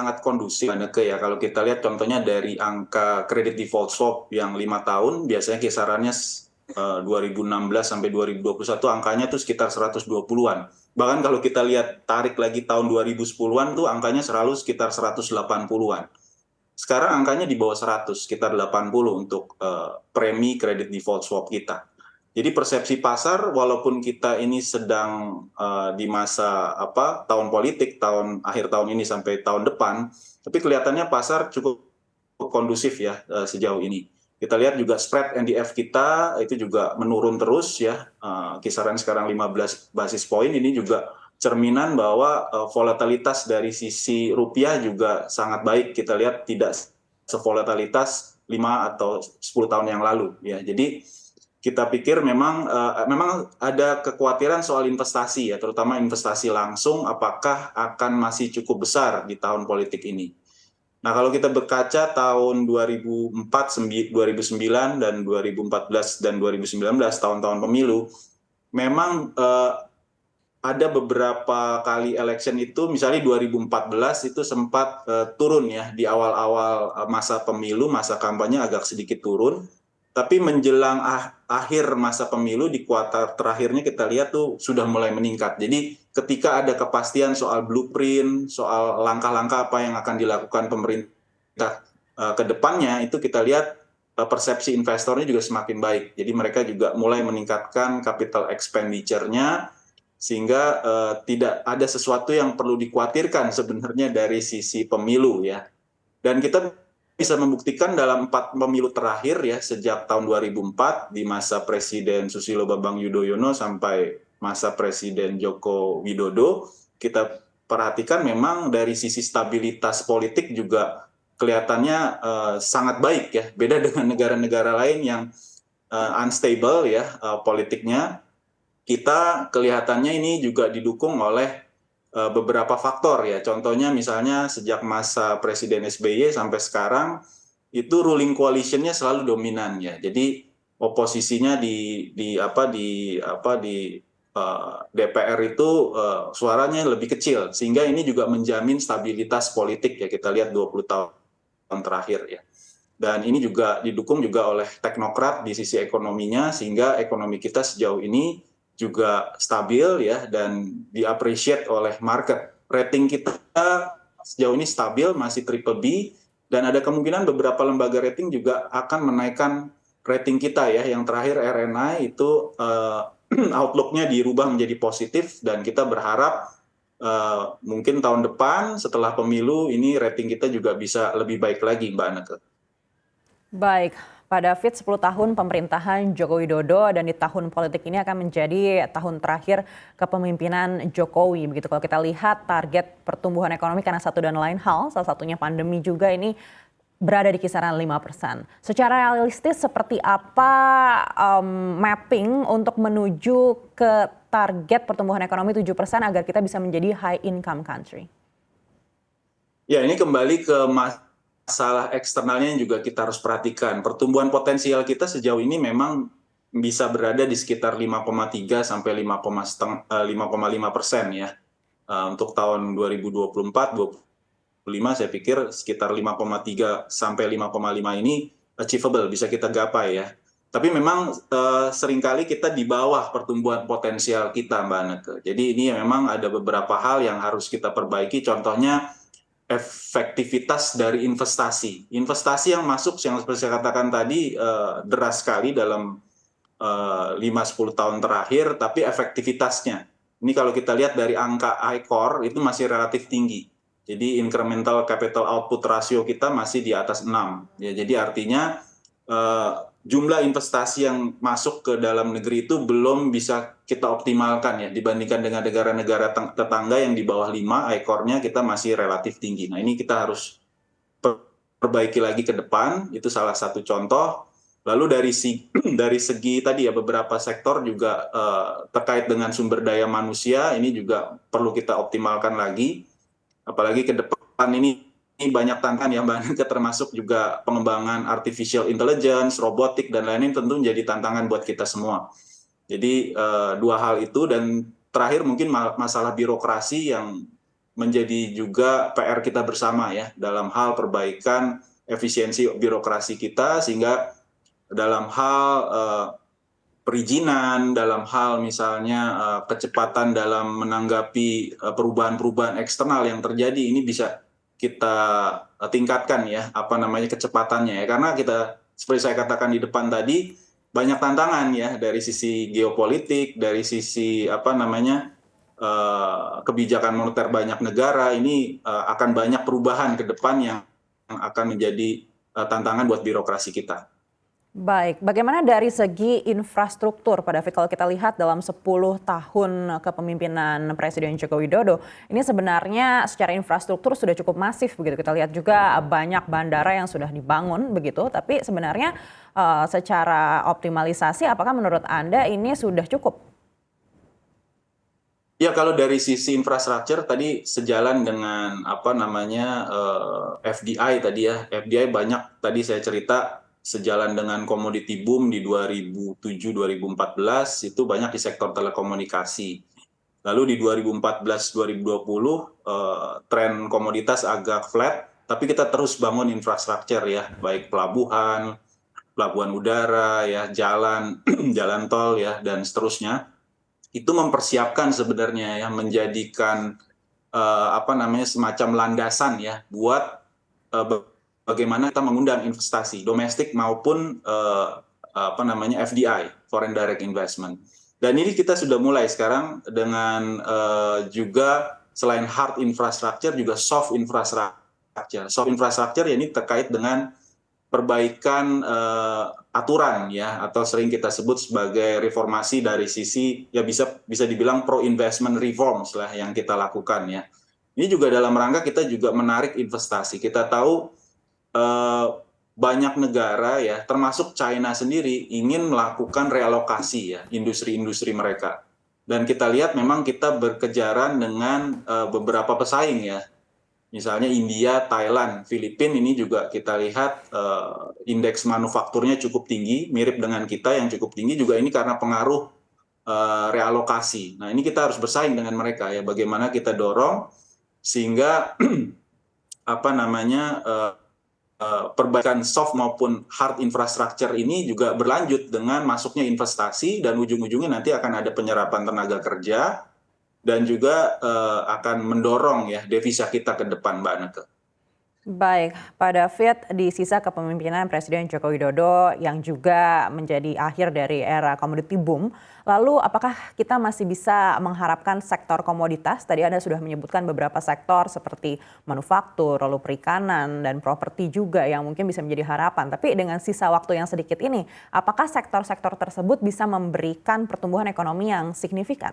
sangat kondusif Neke, ya. Kalau kita lihat contohnya dari angka kredit default swap yang 5 tahun, biasanya kisarannya 2016 sampai 2021 angkanya tuh sekitar 120-an. Bahkan kalau kita lihat tarik lagi tahun 2010-an tuh angkanya selalu sekitar 180-an. Sekarang angkanya di bawah 100, sekitar 80 untuk premi kredit default swap kita. Jadi persepsi pasar, walaupun kita ini sedang di masa tahun politik, akhir tahun ini sampai tahun depan, tapi kelihatannya pasar cukup kondusif ya sejauh ini. Kita lihat juga spread NDF kita itu juga menurun terus ya, kisaran sekarang 15 basis poin. Ini juga cerminan bahwa volatilitas dari sisi rupiah juga sangat baik. Kita lihat tidak sevolatilitas 5 atau 10 tahun yang lalu ya. Jadi kita pikir memang ada kekhawatiran soal investasi ya, terutama investasi langsung apakah akan masih cukup besar di tahun politik ini. Nah, kalau kita berkaca tahun 2004, 2009 dan 2014 dan 2019 tahun-tahun pemilu, memang ada beberapa kali election itu, misalnya 2014 itu sempat turun ya di awal-awal masa pemilu, masa kampanye agak sedikit turun. Tapi menjelang akhir masa pemilu di kuartal terakhirnya kita lihat tuh sudah mulai meningkat. Jadi ketika ada kepastian soal blueprint, soal langkah-langkah apa yang akan dilakukan pemerintah ke depannya, itu kita lihat persepsi investornya juga semakin baik. Jadi mereka juga mulai meningkatkan capital expenditure-nya sehingga tidak ada sesuatu yang perlu dikhawatirkan sebenarnya dari sisi pemilu ya. Dan kita bisa membuktikan dalam 4 pemilu terakhir ya, sejak tahun 2004 di masa Presiden Susilo Bambang Yudhoyono sampai masa Presiden Joko Widodo, kita perhatikan memang dari sisi stabilitas politik juga kelihatannya sangat baik ya, beda dengan negara-negara lain yang unstable ya politiknya. Kita kelihatannya ini juga didukung oleh beberapa faktor ya. Contohnya misalnya sejak masa Presiden SBY sampai sekarang itu ruling coalition-nya selalu dominan ya. Jadi oposisinya di DPR itu suaranya lebih kecil, sehingga ini juga menjamin stabilitas politik ya. Kita lihat 20 tahun terakhir ya. Dan ini juga didukung juga oleh teknokrat di sisi ekonominya, sehingga ekonomi kita sejauh ini juga stabil ya dan di-appreciate oleh market. Rating kita sejauh ini stabil, masih triple B, dan ada kemungkinan beberapa lembaga rating juga akan menaikkan rating kita ya. Yang terakhir RNI itu outlook-nya dirubah menjadi positif, dan kita berharap mungkin tahun depan setelah pemilu ini rating kita juga bisa lebih baik lagi, Mbak Neke. Baik, Pak David, 10 tahun pemerintahan Joko Widodo dan di tahun politik ini akan menjadi tahun terakhir kepemimpinan Jokowi. Begitu kalau kita lihat target pertumbuhan ekonomi karena satu dan lain hal, salah satunya pandemi juga ini berada di kisaran 5%. Secara realistis seperti apa mapping untuk menuju ke target pertumbuhan ekonomi 7% agar kita bisa menjadi high income country? Ya, ini kembali ke masalah eksternalnya yang juga kita harus perhatikan. Pertumbuhan potensial kita sejauh ini memang bisa berada di sekitar 5,3 sampai 5,5% ya. Untuk tahun 2024-2025 saya pikir sekitar 5,3 sampai 5,5 ini achievable, bisa kita gapai ya. Tapi memang seringkali kita di bawah pertumbuhan potensial kita, Mbak Neke. Jadi ini memang ada beberapa hal yang harus kita perbaiki, contohnya efektivitas dari investasi. Investasi yang masuk, yang seperti saya katakan tadi, deras sekali dalam 5-10 tahun terakhir, tapi efektivitasnya. Ini kalau kita lihat dari angka I-Core itu masih relatif tinggi. Jadi incremental capital output ratio kita masih di atas 6. Ya, jadi artinya jumlah investasi yang masuk ke dalam negeri itu belum bisa kita optimalkan ya, dibandingkan dengan negara-negara tetangga yang di bawah 5 I-Core-nya kita masih relatif tinggi. Nah, ini kita harus perbaiki lagi ke depan, itu salah satu contoh. Lalu dari segi tadi ya, beberapa sektor juga terkait dengan sumber daya manusia ini juga perlu kita optimalkan lagi, apalagi ke depan ini banyak tantangan ya, Mbak Nike, termasuk juga pengembangan artificial intelligence, robotik, dan lain-lain tentu menjadi tantangan buat kita semua. Jadi dua hal itu, dan terakhir mungkin masalah birokrasi yang menjadi juga PR kita bersama ya dalam hal perbaikan efisiensi birokrasi kita, sehingga dalam hal perizinan, dalam hal misalnya kecepatan dalam menanggapi perubahan-perubahan eksternal yang terjadi, ini bisa kita tingkatkan ya kecepatannya ya, karena kita seperti saya katakan di depan tadi, banyak tantangan ya dari sisi geopolitik, dari sisi kebijakan moneter banyak negara. Ini akan banyak perubahan ke depan yang akan menjadi tantangan buat birokrasi kita. Baik, bagaimana dari segi infrastruktur Pak David, kalau kita lihat dalam 10 tahun kepemimpinan Presiden Joko Widodo, ini sebenarnya secara infrastruktur sudah cukup masif begitu. Kita lihat juga banyak bandara yang sudah dibangun begitu, tapi sebenarnya secara optimalisasi apakah menurut Anda ini sudah cukup? Ya, kalau dari sisi infrastruktur tadi sejalan dengan FDI tadi ya. FDI banyak tadi saya cerita sejalan dengan komoditi boom di 2007-2014 itu banyak di sektor telekomunikasi. Lalu di 2014-2020 tren komoditas agak flat, tapi kita terus bangun infrastruktur ya, baik pelabuhan, pelabuhan udara ya, jalan, jalan tol ya, dan seterusnya. Itu mempersiapkan sebenarnya ya, menjadikan semacam landasan ya buat bagaimana kita mengundang investasi domestik maupun FDI, foreign direct investment. Dan ini kita sudah mulai sekarang dengan juga selain hard infrastructure juga soft infrastructure. Soft infrastructure ya ini terkait dengan perbaikan aturan ya, atau sering kita sebut sebagai reformasi dari sisi ya bisa dibilang pro investment reforms lah yang kita lakukan ya. Ini juga dalam rangka kita juga menarik investasi. Kita tahu banyak negara ya, termasuk China sendiri ingin melakukan realokasi ya industri-industri mereka. Dan kita lihat memang kita berkejaran dengan beberapa pesaing ya. Misalnya India, Thailand, Filipina, ini juga kita lihat indeks manufakturnya cukup tinggi, mirip dengan kita yang cukup tinggi juga, ini karena pengaruh realokasi. Nah, ini kita harus bersaing dengan mereka ya, bagaimana kita dorong sehingga perbaikan soft maupun hard infrastructure ini juga berlanjut dengan masuknya investasi, dan ujung-ujungnya nanti akan ada penyerapan tenaga kerja dan juga akan mendorong ya devisa kita ke depan, Mbak Neke. Baik, Pak David, di sisa kepemimpinan Presiden Joko Widodo yang juga menjadi akhir dari era komoditi boom, lalu apakah kita masih bisa mengharapkan sektor komoditas? Tadi Anda sudah menyebutkan beberapa sektor seperti manufaktur, lalu perikanan, dan properti juga yang mungkin bisa menjadi harapan. Tapi dengan sisa waktu yang sedikit ini, apakah sektor-sektor tersebut bisa memberikan pertumbuhan ekonomi yang signifikan?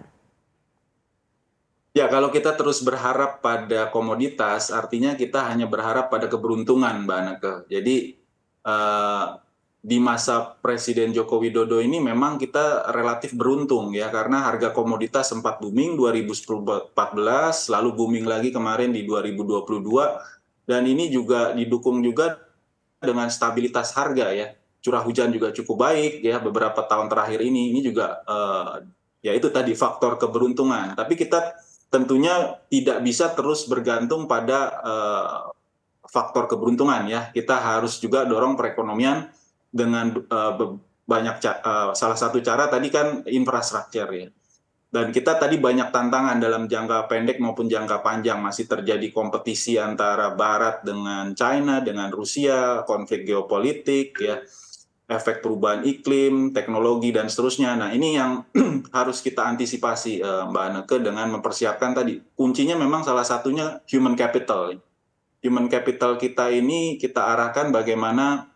Ya, kalau kita terus berharap pada komoditas, artinya kita hanya berharap pada keberuntungan, Mbak Neke. Jadi di masa Presiden Joko Widodo ini memang kita relatif beruntung ya, karena harga komoditas sempat booming 2014, lalu booming lagi kemarin di 2022, dan ini juga didukung juga dengan stabilitas harga ya. Curah hujan juga cukup baik ya beberapa tahun terakhir ini juga ya itu tadi faktor keberuntungan. Tapi kita tentunya tidak bisa terus bergantung pada faktor keberuntungan ya. Kita harus juga dorong perekonomian dengan salah satu cara tadi kan infrastruktur ya. Dan kita tadi banyak tantangan dalam jangka pendek maupun jangka panjang, masih terjadi kompetisi antara Barat dengan China, dengan Rusia, konflik geopolitik ya, efek perubahan iklim, teknologi, dan seterusnya. Nah, ini yang harus kita antisipasi, Mbak Neke, dengan mempersiapkan tadi. Kuncinya memang salah satunya human capital. Human capital kita ini kita arahkan bagaimana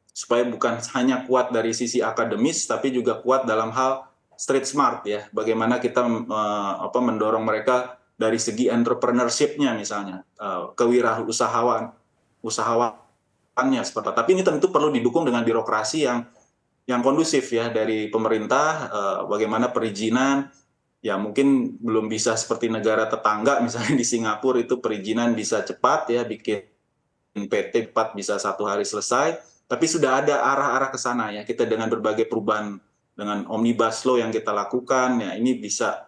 supaya bukan hanya kuat dari sisi akademis, tapi juga kuat dalam hal street smart ya. Bagaimana kita mendorong mereka dari segi entrepreneurship-nya misalnya, kewirausahaan, seperti itu. Tapi ini tentu perlu didukung dengan birokrasi yang kondusif ya dari pemerintah. Bagaimana perizinan ya mungkin belum bisa seperti negara tetangga, misalnya di Singapura itu perizinan bisa cepat ya, bikin PT 4 bisa 1 hari selesai. Tapi sudah ada arah-arah ke sana ya, kita dengan berbagai perubahan dengan omnibus law yang kita lakukan ya, ini bisa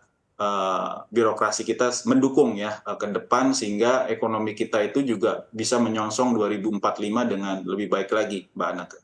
birokrasi kita mendukung ya ke depan sehingga ekonomi kita itu juga bisa menyongsong 2045 dengan lebih baik lagi, Mbak Anaka.